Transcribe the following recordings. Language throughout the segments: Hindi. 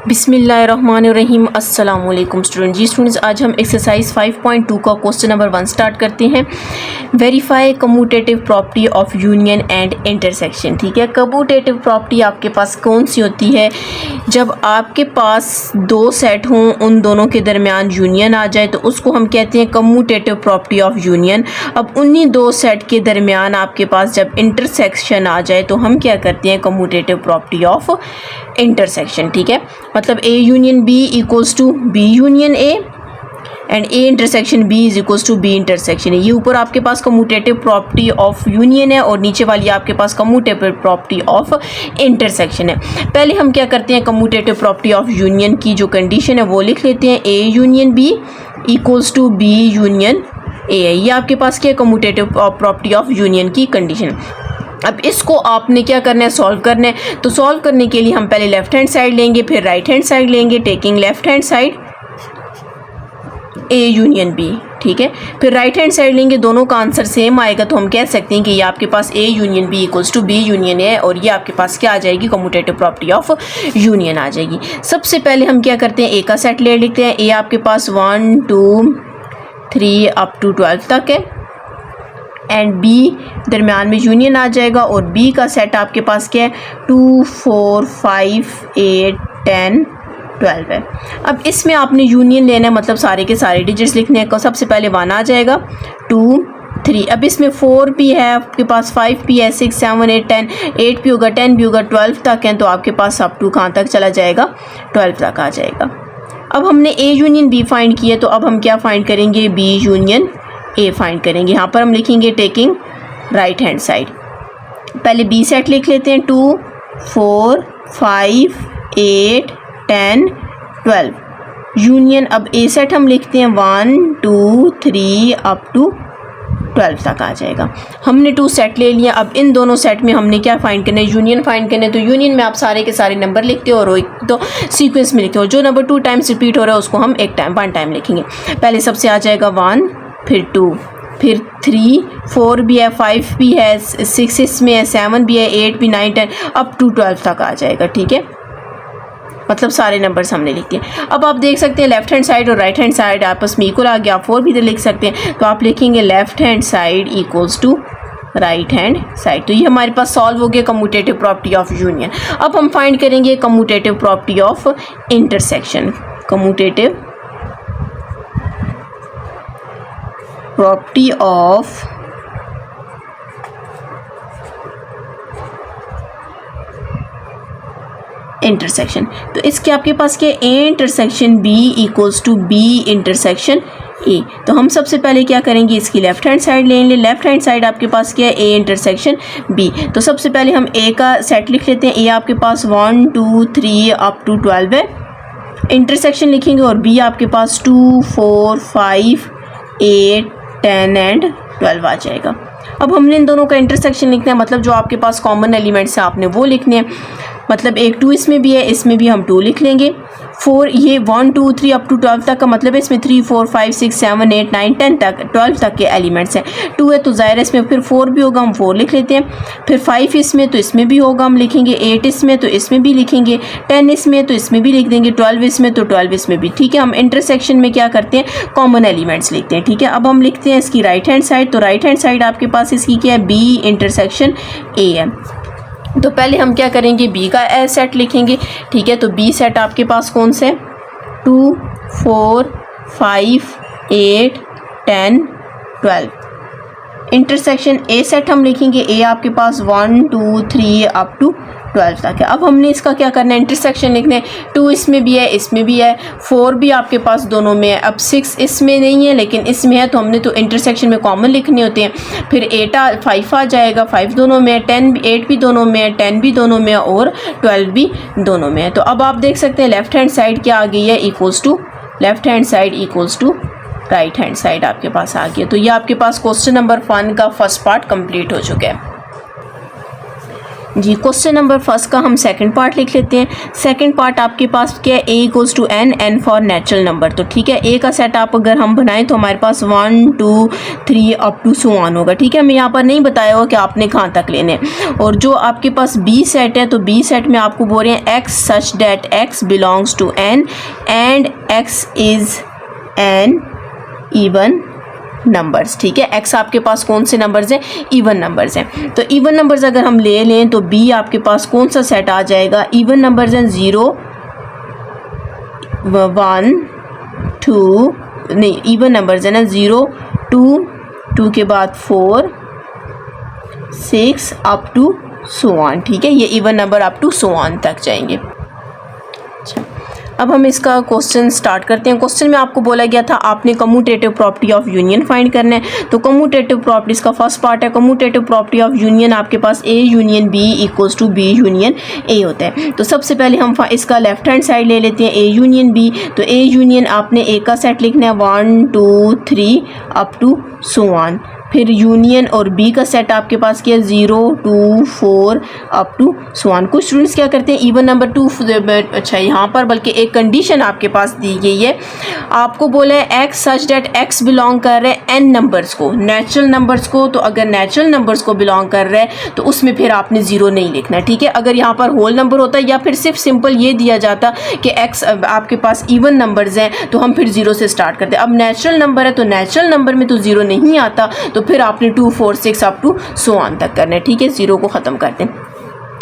बिस्मिल्लाहिर्रहमानिर्रहीम। अस्सलाम वालेकुम स्टूडेंट। जी स्टूडेंट्स, आज हम एक्सरसाइज 5.2 का क्वेश्चन नंबर 1 स्टार्ट करते हैं। Verify commutative property of union and intersection. ठीक है, कम्यूटेटिव प्रॉपर्टी आपके पास कौन सी होती है? जब आपके पास दो सेट हों, उन दोनों के दरमियान यूनियन आ जाए तो उसको हम कहते हैं कम्यूटेटिव प्रॉपर्टी ऑफ यूनियन। अब उन्हीं दो सेट के दरमियान आपके पास जब इंटरसेक्शन आ जाए तो हम क्या करते हैं? Commutative property of intersection. ठीक है, मतलब A union B equals to B union A and A intersection B is equals to B intersection A. ये ऊपर आपके पास कम्यूटेटिव प्रॉपर्टी ऑफ यूनियन है और नीचे वाली आपके पास कम्यूटेटिव प्रॉपर्टी ऑफ इंटरसेक्शन है। पहले हम क्या करते हैं? कम्यूटेटिव प्रॉपर्टी ऑफ यूनियन की जो कंडीशन है वो लिख लेते हैं। A union B equals to B union A है। ये आपके पास क्या कम्यूटेटिव प्रॉपर्टी ऑफ यूनियन की कंडीशन। अब इसको आपने क्या करना है? सॉल्व करना है। तो सॉल्व करने के लिए हम पहले लेफ्ट हैंड साइड लेंगे, फिर राइट हैंड साइड लेंगे, taking left hand side A union B. ठीक है, फिर राइट हैंड साइड लेंगे, दोनों का आंसर सेम आएगा तो हम कह सकते हैं कि ये आपके पास A union B equals to B union है और ये आपके पास क्या आ जाएगी? कम्यूटेटिव प्रॉपर्टी ऑफ यूनियन आ जाएगी। सबसे पहले हम क्या करते हैं? ए का सेट ले लेते हैं। ए आपके पास 1 2 3 अप टू 12 तक है एंड बी दरमियान में यूनियन आ जाएगा और बी का सेट आपके पास क्या है? 2 4 5 8 10 12 है। अब इसमें आपने यूनियन लेना है, मतलब सारे के सारे डिजिट्स लिखने हैं। सबसे पहले 1 आ जाएगा, 2 3, अब इसमें 4 भी है आपके पास, 5 भी है, 6 7 8 10, 8 भी होगा, 10 भी होगा, 12 तक है तो आपके पास अप टू कहाँ तक चला जाएगा? 12 तक आ जाएगा। अब हमने ए यूनियन बी फाइंड किया तो अब हम क्या फाइंड करेंगे? बी यूनियन ए फाइंड करेंगे। यहाँ पर हम लिखेंगे टेकिंग राइट हैंड साइड। पहले बी सेट लिख लेते हैं, 2 4 5 8 10 12 यूनियन। अब ए सेट हम लिखते हैं 1 2 3 अप टू 12 तक आ जाएगा। हमने 2 सेट ले लिया। अब इन दोनों सेट में हमने क्या फाइंड करना है? यूनियन फाइंड करना है। तो यूनियन में आप सारे के सारे नंबर लिखते हो और एक तो सीक्वेंस में लिखते हो। जो नंबर 2 टाइम्स रिपीट हो रहा है उसको हम वन टाइम लिखेंगे। पहले सबसे आ जाएगा 1, फिर 2, फिर 3 4 भी है, 5 भी है, 6 इसमें है, 7 भी है, 8 भी, 9 10 अप टू 12 तक आ जाएगा। ठीक है, मतलब सारे नंबर्स हमने लिख दिए। अब आप देख सकते हैं लेफ्ट हैंड साइड और राइट हैंड साइड आपस में इक्वल आ गया। आप 4 भी लिख सकते हैं तो आप लिखेंगे left hand side equals to right hand side. तो ये हमारे पास सॉल्व हो गया कम्यूटेटिव प्रॉपर्टी ऑफ यूनियन। अब हम फाइंड करेंगे commutative property of intersection. Commutative property of intersection. तो इसके आपके पास क्या? A intersection B equals to B intersection A. तो हम सबसे पहले क्या करेंगे? इसकी लेफ्ट हैंड साइड लेंगे। लेफ्ट हैंड साइड आपके पास क्या है? A intersection B. तो सबसे पहले हम ए का सेट लिख लेते हैं। ए आपके पास 1 2 3 अप टू 12 है, इंटरसेक्शन लिखेंगे और बी आपके पास 2 4 5 8 10 एंड 12 आ जाएगा। अब हमने इन दोनों का इंटरसेक्शन लिखना है, मतलब जो आपके पास कॉमन एलिमेंट्स हैं आपने वो लिखने हैं। मतलब एक 2 इसमें भी है, इसमें भी हम 2 लिख लेंगे। 4 ये 1 2 3 अप टू 12 तक का मतलब है इसमें 3 4 5 6 7 8 9 10 तक 12 तक के एलिमेंट्स हैं। 2 है तो ज़ाहिर है इसमें फिर 4 भी होगा, हम 4 लिख लेते हैं। फिर 5 इसमें तो इसमें भी होगा, हम लिखेंगे। 8 इसमें तो इसमें भी लिखेंगे। 10 इसमें तो इसमें भी लिख देंगे। 12 इसमें तो 12 इसमें भी। ठीक है, हम इंटरसेक्शन में क्या करते हैं? कॉमन एलिमेंट्स लिखते हैं। ठीक है, अब हम लिखते हैं इसकी राइट हैंड साइड। तो राइट हैंड साइड आपके पास इसकी क्या है? बी इंटरसेक्शन ए है। तो पहले हम क्या करेंगे? बी का ए सेट लिखेंगे। ठीक है, तो बी सेट आपके पास कौन से? 2 4 5 8 10 12। इंटरसेक्शन ए सेट हम लिखेंगे। ए आपके पास 1 2 3 अप टू 12 तक है। अब हमने इसका क्या करना है? इंटरसेक्शन लिखना है। 2 इसमें भी है, इसमें भी है, 4 भी आपके पास दोनों में है। अब 6 इसमें नहीं है लेकिन इसमें है तो हमने तो इंटरसेक्शन में कॉमन लिखने होते हैं। फिर 5 आ जाएगा, 5 दोनों में है, 8 भी दोनों में है, 10 भी दोनों में है और 12 भी दोनों में है। तो अब आप देख सकते हैं लेफ्ट हैंड साइड क्या आ गई है? Equals to left hand side equals to right hand side आपके पास आ गया। तो ये आपके पास क्वेश्चन नंबर 1 का फर्स्ट पार्ट कंप्लीट हो चुका है। जी, क्वेश्चन नंबर फर्स्ट का हम सेकंड पार्ट लिख लेते हैं। सेकंड पार्ट आपके पास क्या है, a equals to n, n for natural number. तो ठीक है, a का सेट आप अगर हम बनाएं तो हमारे पास 1 2 3 अप टू सो ऑन होगा। ठीक है, मैं यहाँ पर नहीं बताया होगा कि आपने कहाँ तक लेने हैं। और जो आपके पास b सेट है, तो b सेट में आपको बोल रहे हैं x such that x belongs to n and x is an even numbers. ठीक है, x आपके पास कौन से नंबर्स हैं, इवन नंबर्स हैं। तो इवन नंबर्स अगर हम ले लें तो b आपके पास कौन सा सेट आ जाएगा, इवन नंबर्स हैं 0 1 2, नहीं इवन नंबर्स है ना 0 2 के बाद 4 6 अप टू सो ऑन। ठीक है, ये even number up to so on तक जाएंगे। अब हम इसका क्वेश्चन स्टार्ट करते हैं। क्वेश्चन में आपको बोला गया था आपने commutative property of union find करना है। तो कम्यूटेटिव प्रॉपर्टीज का फर्स्ट पार्ट है कम्यूटेटिव प्रॉपर्टी ऑफ यूनियन। आपके पास a union b equals to b union a होता है। तो सबसे पहले हम इसका लेफ्ट हैंड साइड ले लेते हैं a यूनियन b। तो a यूनियन आपने a का सेट लिखना है 1 2 3 अप टू सो ऑन। फिर यूनियन और बी का सेट आपके पास क्या है 0 2 4 अप टू सो ऑन। कुछ स्टूडेंट्स क्या करते हैं इवन नंबर 2, अच्छा यहाँ पर बल्कि एक कंडीशन आपके पास दी गई है, आपको बोला है एक्स सच डेट एक्स बिलोंग कर रहे हैं एन नंबर्स को, नेचुरल नंबर्स को। तो अगर नेचुरल नंबर्स को बिलोंग कर रहा है तो उसमें फिर आपने 0 नहीं लिखना। ठीक है, अगर यहाँ पर होल नंबर होता या फिर सिर्फ सिंपल ये दिया जाता कि एक्स आपके पास इवन नंबर्स हैं तो हम फिर 0 से स्टार्ट करते। अब नेचुरल नंबर है तो नेचुरल नंबर में तो 0 नहीं आता, तो फिर आपने 2 4 6 अप टू सो ऑन तक करना है। ठीक है, 0 को ख़त्म करते हैं।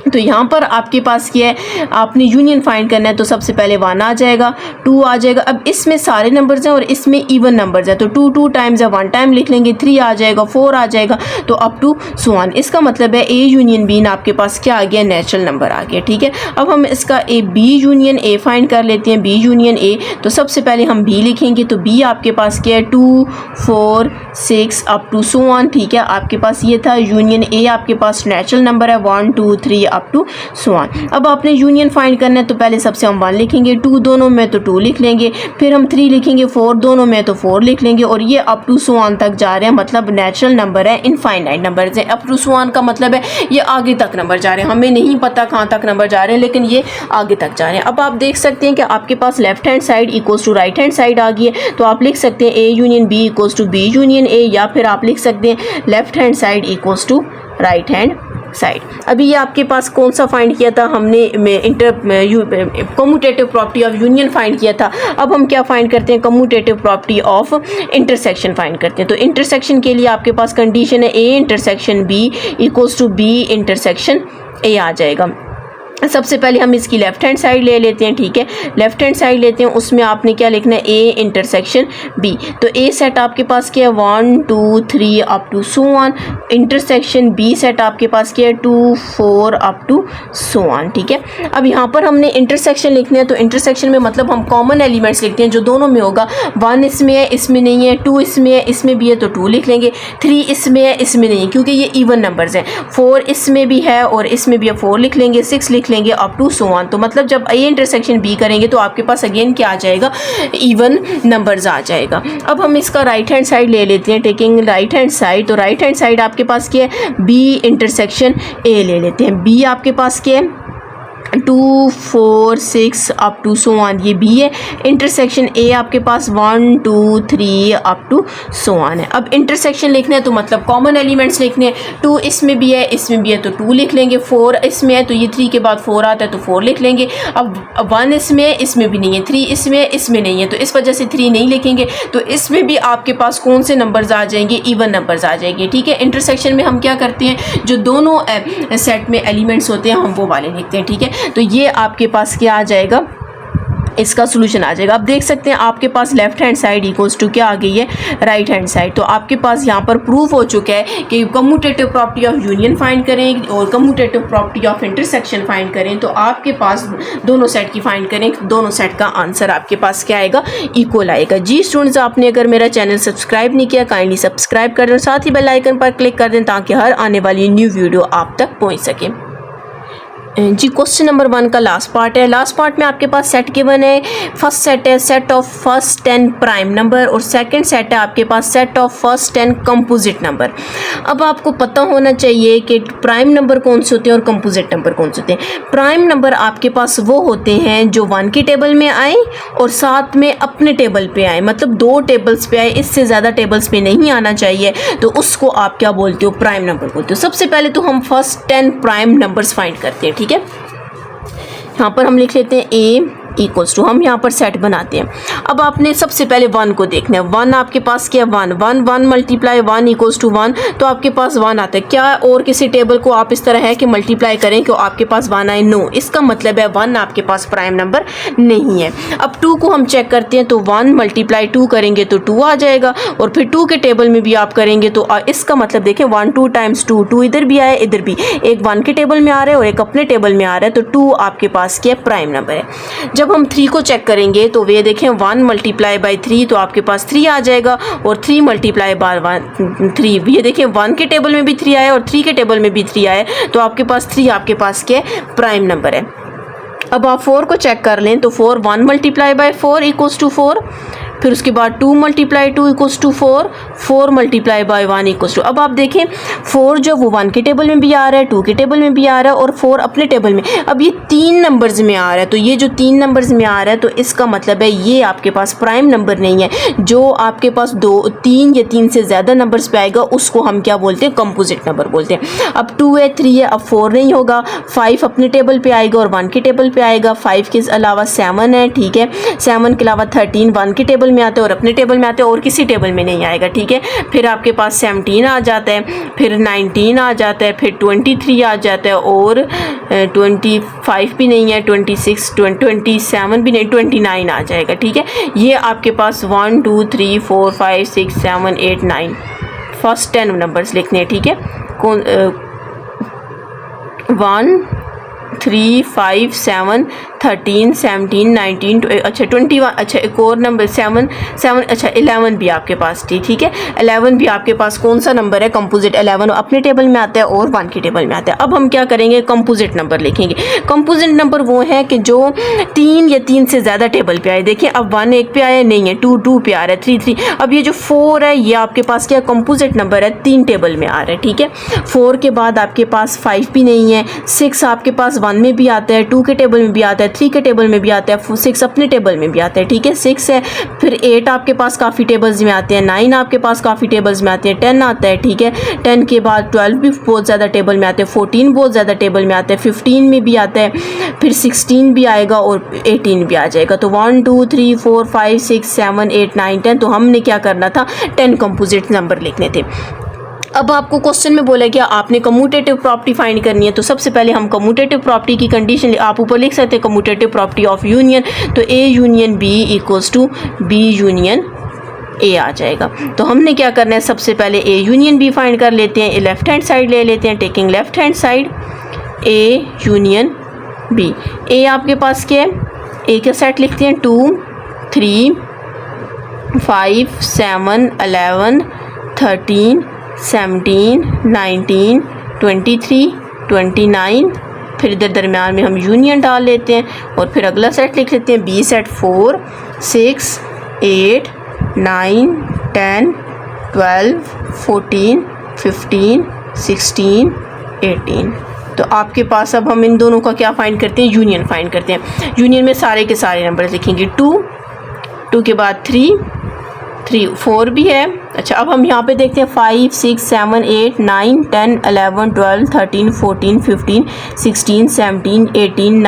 तो यहाँ पर आपके पास क्या है, आपने यूनियन फाइंड करना है। तो सबसे पहले 1 आ जाएगा, 2 आ जाएगा। अब इसमें सारे नंबर्स हैं और इसमें इवन नंबर्स हैं, तो 2 2 टाइम्स या 1 टाइम लिख लेंगे। 3 आ जाएगा, 4 आ जाएगा, तो अप टू सो ऑन। इसका मतलब है a यूनियन b आपके पास क्या आ गया, नेचुरल नंबर आ गया। ठीक है, अब हम इसका b यूनियन a फाइंड कर लेते हैं। b यूनियन a, तो सबसे पहले हम b लिखेंगे। तो b आपके पास क्या है 2 4 6 अप टू सो ऑन। ठीक है, आपके पास ये था यूनियन a, आपके पास नेचुरल नंबर है 1 2 3 अप टू सो ऑन। अब आपने यूनियन फाइंड करना है तो पहले सबसे हम 1 लिखेंगे, 2 दोनों में तो 2 लिख लेंगे, फिर हम 3 लिखेंगे, 4 दोनों में तो 4 लिख लेंगे, और ये अप टू सो ऑन तक जा रहे हैं। मतलब नेचुरल नंबर है, इनफाइनाइट नंबर्स हैं। अप टू सो ऑन का मतलब है ये आगे तक नंबर जा रहे हैं, हमें नहीं पता कहाँ तक नंबर जा रहे हैं, लेकिन ये आगे तक जा रहे हैं। अब आप देख सकते हैं कि आपके पास left hand side equals to right hand side आ गई है। तो आप लिख सकते हैं a union b equals to b union a, या फिर आप लिख सकते हैं left hand side equals to right hand side. अभी ये आपके पास कौन सा फाइंड किया था हमने, commutative property of union find किया था। अब हम क्या फाइंड करते हैं, commutative property of intersection find करते हैं। तो इंटरसेक्शन के लिए आपके पास कंडीशन है a intersection b equals to b intersection a आ जाएगा। सबसे पहले हम इसकी लेफ्ट हैंड साइड ले लेते हैं। ठीक है, लेफ्ट हैंड साइड लेते हैं, उसमें आपने क्या लिखना है a इंटरसेक्शन b। तो a सेट आपके पास क्या है 1 2 3 up to so on. Intersection b set आपके पास क्या है 2 4 अप टू सो ऑन। ठीक है, अब यहाँ पर हमने इंटरसेक्शन लिखना है। तो इंटरसेक्शन में मतलब हम कॉमन एलिमेंट्स लिखते हैं जो दोनों में होगा। 1 इसमें है, इसमें नहीं है, 2 इसमें है, इसमें भी है, तो 2 लिख लेंगे। 3 इसमें है, इसमें नहीं है, क्योंकि ये इवन नंबर्स हैं। 4 इसमें भी है और इसमें भी है, 4 लिख लेंगे। 6 लिख लेंगे अप टू सो ऑन। तो मतलब जब a इंटरसेक्शन b करेंगे तो आपके पास अगेन क्या आ जाएगा, इवन नंबर्स आ जाएगा। अब हम इसका राइट हैंड साइड ले लेते हैं, टेकिंग राइट हैंड साइड। तो राइट हैंड साइड आपके पास क्या है b इंटरसेक्शन a ले लेते हैं। b आपके पास क्या है 2 4 6 अप टू सो ऑन, ये b है। इंटरसेक्शन a आपके पास 1 2 3 अप टू सो ऑन है। अब इंटरसेक्शन लिखना है तो मतलब कॉमन एलिमेंट्स लिखने हैं। 2 इसमें भी है, इसमें भी है, तो 2 लिख लेंगे। 4 इसमें है तो ये 3 के बाद 4 आता है तो 4 लिख लेंगे। अब 1 इसमें है, इसमें भी नहीं है, 3 इसमें है, इसमें नहीं है, तो इस वजह से 3 नहीं लिखेंगे। तो इसमें भी आपके पास कौन से नंबर्स आ जाएंगे, इवन नंबर्स आ जाएंगे। ठीक है, इंटरसेक्शन में हम क्या करते हैं, जो दोनों सेट में एलिमेंट्स होते हैं हम वो वाले लिखते हैं। ठीक है, तो ये आपके पास क्या आ जाएगा, इसका सोल्यूशन आ जाएगा। आप देख सकते हैं आपके पास left hand side equals to क्या आ गई है, राइट हैंड साइड। तो आपके पास यहाँ पर प्रूफ हो चुका है कि commutative property of union find करें और commutative property of intersection find करें तो आपके पास दोनों सेट की फाइंड करें, दोनों सेट का आंसर आपके पास क्या आएगा, इक्वल आएगा। जी स्टूडेंट्स, आपने अगर मेरा चैनल सब्सक्राइब नहीं किया काइंडली सब्सक्राइब कर दें, साथ ही बेल आइकन पर क्लिक कर दें ताकि हर आने वाली न्यू वीडियो आप तक पहुँच सके। जी क्वेश्चन नंबर 1 का लास्ट पार्ट है। लास्ट पार्ट में आपके पास सेट गिवन है। फर्स्ट सेट है set of first 10 prime number और सेकंड सेट है आपके पास set of first 10 composite number. अब आपको पता होना चाहिए कि प्राइम नंबर कौन से होते हैं और कंपोजिट नंबर कौन से होते हैं। प्राइम नंबर आपके पास वो होते हैं जो 1 की टेबल में आए और साथ में अपने टेबल पे आए, मतलब 2 टेबल्स पे आए, इससे ज़्यादा टेबल्स पे नहीं आना चाहिए, तो उसको आप क्या बोलते हो, प्राइम नंबर बोलते हो। सबसे पहले तो हम फर्स्ट 10 प्राइम नंबर्स फाइंड करते हैं, ठीक है। यहाँ पर हम लिख लेते हैं a इक्वल्स टू, हम यहाँ पर सेट बनाते हैं। अब आपने सबसे पहले 1 को देखना है। 1 आपके पास क्या, 1 मल्टीप्लाई 1 इक्वल्स टू 1, तो आपके पास 1 आता है। क्या और किसी टेबल को आप इस तरह है कि मल्टीप्लाई करें कि आपके पास 1 आए, नो, इसका मतलब है 1 आपके पास प्राइम नंबर नहीं है। अब 2 को हम चेक करते हैं, तो 1 मल्टीप्लाई 2 करेंगे तो 2 आ जाएगा, और फिर 2 के टेबल में भी आप करेंगे तो इसका मतलब देखें 1 2 टाइम्स 2, 2 इधर भी आया इधर भी, एक 1 के टेबल में आ रहा है और एक अपने टेबल में आ रहा है, तो 2 आपके पास क्या प्राइम नंबर है। जब हम 3 को चेक करेंगे तो वे देखें 1 मल्टीप्लाई बाई 3, तो आपके पास 3 आ जाएगा, और 3 मल्टीप्लाई बाय 3, ये देखें 1 के टेबल में भी 3 आया और 3 के टेबल में भी 3 आया, तो आपके पास 3 आपके पास क्या प्राइम नंबर है। अब आप 4 को चेक कर लें तो 4 1 मल्टीप्लाई बाय 4 इक्वल्स टू 4, फिर उसके बाद 2 multiply 2 equals to 4, 4 multiply by 1 equals to, अब आप देखें 4 जो वो 1 के टेबल में भी आ रहा है, 2 के टेबल में भी आ रहा है और 4 अपने टेबल में। अब ये 3 नंबर्स में आ रहा है, तो ये जो 3 नंबर्स में आ रहा है तो इसका मतलब है ये आपके पास प्राइम नंबर नहीं है। जो आपके पास 2 3 या 3 से ज़्यादा नंबर्स पे आएगा उसको हम क्या बोलते हैं, कंपोजिट नंबर बोलते हैं। अब 2 है 3 है, अब 4 नहीं होगा, 5 अपने टेबल पे आएगा और 1 के टेबल पे आएगा, 5 के अलावा 7 है, ठीक है, 7 के अलावा 13 1 के टेबल में आते हैं और अपने टेबल में आते हैं और किसी टेबल में नहीं आएगा, ठीक है। फिर आपके पास 17 आ जाता है, फिर 19 आ जाता है, फिर 23 आ जाता है और 25 भी नहीं है, 26 27 भी नहीं, 29 आ जाएगा, ठीक है। ये आपके पास 1 2 3 4 5 6 7 8 9 फर्स्ट 10 नंबर्स लिखने हैं, ठीक है। 1 3 5 7 13 17 19 अच्छा 21, अच्छा एक और नंबर 7 अच्छा 11 भी आपके पास थी, ठीक है। 11 भी आपके पास कौन सा नंबर है, कंपोजिट 11 अपने टेबल में आता है और 1 के टेबल में आता है। अब हम क्या करेंगे, कंपोजिट नंबर लिखेंगे। कंपोजिट नंबर वो है कि जो 3 या 3 से ज़्यादा टेबल पे आए। देखिए अब 1 एक पे आया नहीं है, 2 2 पे आ रहा है, 3 3। अब ये जो 4 है ये आपके पास क्या कंपोजिट नंबर है, 3 टेबल में आ रहा है, ठीक है। 4 के बाद आपके पास 5 भी नहीं है, 6 आपके पास 1 में भी आता है, 2 के टेबल में भी आता है, 3 के टेबल में भी आता है, 6 अपने टेबल में भी आता है, ठीक है। 6 है, फिर 8 आपके पास काफ़ी टेबल्स में आते हैं, 9 आपके पास काफ़ी टेबल्स में आते हैं, 10 आता है, ठीक है। 10 के बाद 12 भी बहुत ज़्यादा टेबल में आते हैं, 14 बहुत ज़्यादा टेबल में आते हैं, 15 में भी आता है, फिर 16 भी आएगा और 18 भी आ जाएगा। तो 1 2 3 4 5 6 7 8 9 10, तो हमने क्या करना था, 10 कंपोजिट नंबर लिखने थे। अब आपको क्वेश्चन में बोला गया आपने कम्यूटेटिव प्रॉपर्टी फाइंड करनी है, तो सबसे पहले हम कम्यूटेटिव प्रॉपर्टी की कंडीशन आप ऊपर लिख सकते हैं, कम्यूटेटिव प्रॉपर्टी ऑफ यूनियन, तो A union B equals to B union A आ जाएगा। तो हमने क्या करना है, सबसे पहले A यूनियन B फाइंड कर लेते हैं, लेफ्ट हैंड साइड ले लेते हैं, taking left hand side A union B। A आपके पास क्या है, A का सेट लिखते हैं 2 3 5 7 11 13 17 19 23 29, फिर इधर दरम्यान में हम यूनियन डाल लेते हैं और फिर अगला सेट लिख लेते हैं B सेट 4 6 8 9 10 12 14 15 16 18। तो आपके पास अब हम इन दोनों का क्या फाइंड करते हैं, यूनियन फाइंड करते हैं। यूनियन में सारे के सारे नंबर लिखेंगे, 2 के बाद 3 4 भी है। अच्छा अब हम यहाँ पे देखते हैं 5 6 7 8 9 10 11 12 13 14 15 16 17 18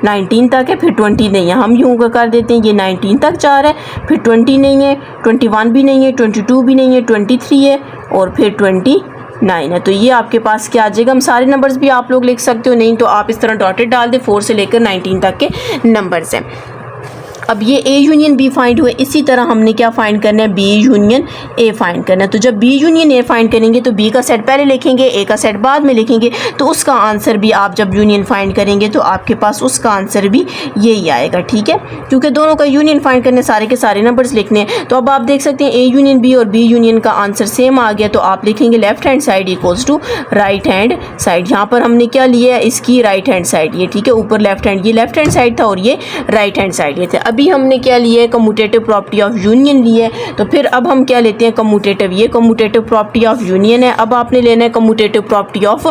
19 तक है, फिर 20 नहीं है, हम यूँ कर देते हैं, ये 19 तक जा रहा है, फिर 20 नहीं है, 21 भी नहीं है, 22 भी नहीं है, 23 है और फिर 29 है। तो ये आपके पास क्या आ जाएगा, हम सारे नंबर्स भी आप लोग लिख सकते हो, नहीं तो आप इस तरह डॉटेड डाल दें, 4 से लेकर 19 तक के नंबर्स हैं। अब ये ए यूनियन बी फाइंड हुए, इसी तरह हमने क्या फाइंड करना है, बी यूनियन ए फाइंड करना है। तो जब बी यूनियन ए फाइंड करेंगे तो बी का सेट पहले लिखेंगे, ए का सेट बाद में लिखेंगे, तो उसका आंसर भी आप जब यूनियन फाइंड करेंगे तो आपके पास उसका आंसर भी यही आएगा, ठीक है, क्योंकि दोनों का यूनियन फाइंड करने सारे के सारे नंबर्स लिखने हैं। तो अब आप देख सकते हैं ए यूनियन बी और बी यूनियन का आंसर सेम आ गया, तो आप लिखेंगे left hand side equals to right hand side. यहाँ पर हमने क्या लिया है, इसकी राइट हैंड साइड, ये ठीक है, ऊपर लेफ्ट हैंड, ये लेफ्ट हैंड साइड था और ये राइट हैंड साइड ये थे। अभी हमने क्या लिया है, कम्यूटेटिव प्रॉपर्टी ऑफ यूनियन ली है, तो फिर अब हम क्या लेते हैं, कम्यूटेटिव, ये कम्यूटेटिव प्रॉपर्टी ऑफ यूनियन है। अब आपने लेना है कम्यूटेटिव प्रॉपर्टी ऑफ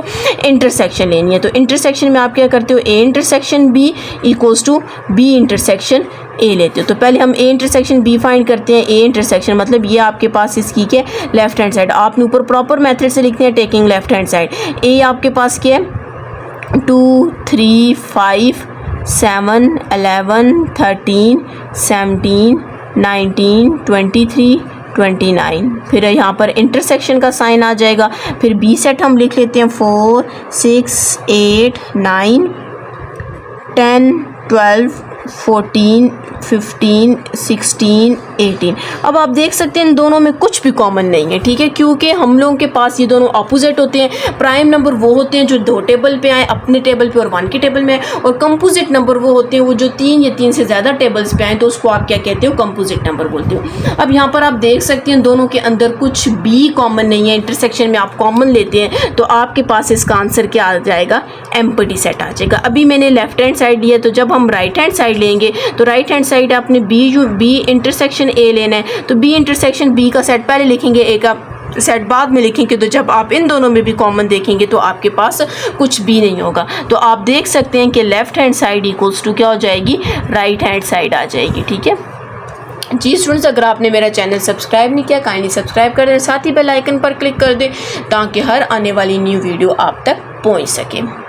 इंटरसेक्शन लेनी है। तो इंटरसेक्शन में आप क्या करते हो, A intersection B equals to B intersection A लेते हो। तो पहले हम ए इंटरसेक्शन बी फाइंड करते हैं। ए इंटरसेक्शन मतलब ये आपके पास इसकी क्या है, लेफ्ट हैंड साइड। आपने ऊपर प्रॉपर मेथड से लिखते हैं, टेकिंग लेफ्ट हैंड साइड। ए आपके पास क्या है, 2 3 5 7 11 13 17 19 23 29। फिर यहाँ पर इंटरसेक्शन का साइन आ जाएगा। फिर बी सेट हम लिख लेते हैं 4 6 8 9 10 12 14 15 16 18। अब आप देख सकते हैं इन दोनों में कुछ भी कॉमन नहीं है, ठीक है, क्योंकि हम लोगों के पास ये दोनों अपोजिट होते हैं। प्राइम नंबर वो होते हैं जो 2 टेबल पे आए अपने टेबल पे और 1 के टेबल में, और कंपोजिट नंबर वो होते हैं वो जो 3 या 3 से ज़्यादा टेबल्स पे आए, तो उसको आप क्या कहते हो, कंपोजिट नंबर बोलते हो। अब यहाँ पर आप देख सकते हैं दोनों के अंदर कुछ भी कॉमन नहीं है। इंटरसेक्शन में आप कॉमन लेते हैं तो आपके पास इसका आंसर क्या आ जाएगा, एम्प्टी सेट आ जाएगा। अभी मैंने लेफ्ट हैंड साइड लिया, तो जब हम राइट हैंड साइड लेंगे तो राइट हैंड साइड आपने बी इंटरसेक्शन ए लेना है, तो बी इंटरसेक्शन बी का सेट पहले लिखेंगे, ए का सेट बाद में लिखेंगे। तो जब आप इन दोनों में भी कॉमन देखेंगे तो आपके पास कुछ भी नहीं होगा। तो आप देख सकते हैं कि left hand side equals to क्या हो जाएगी, राइट हैंड साइड आ जाएगी, ठीक है जी। स्टूडेंट्स, अगर आपने मेरा चैनल सब्सक्राइब नहीं किया, काइंडली सब्सक्राइब कर दें, साथ ही बेल आइकन पर क्लिक कर दें ताकि हर आने वाली न्यू वीडियो आप तक पहुंच सके।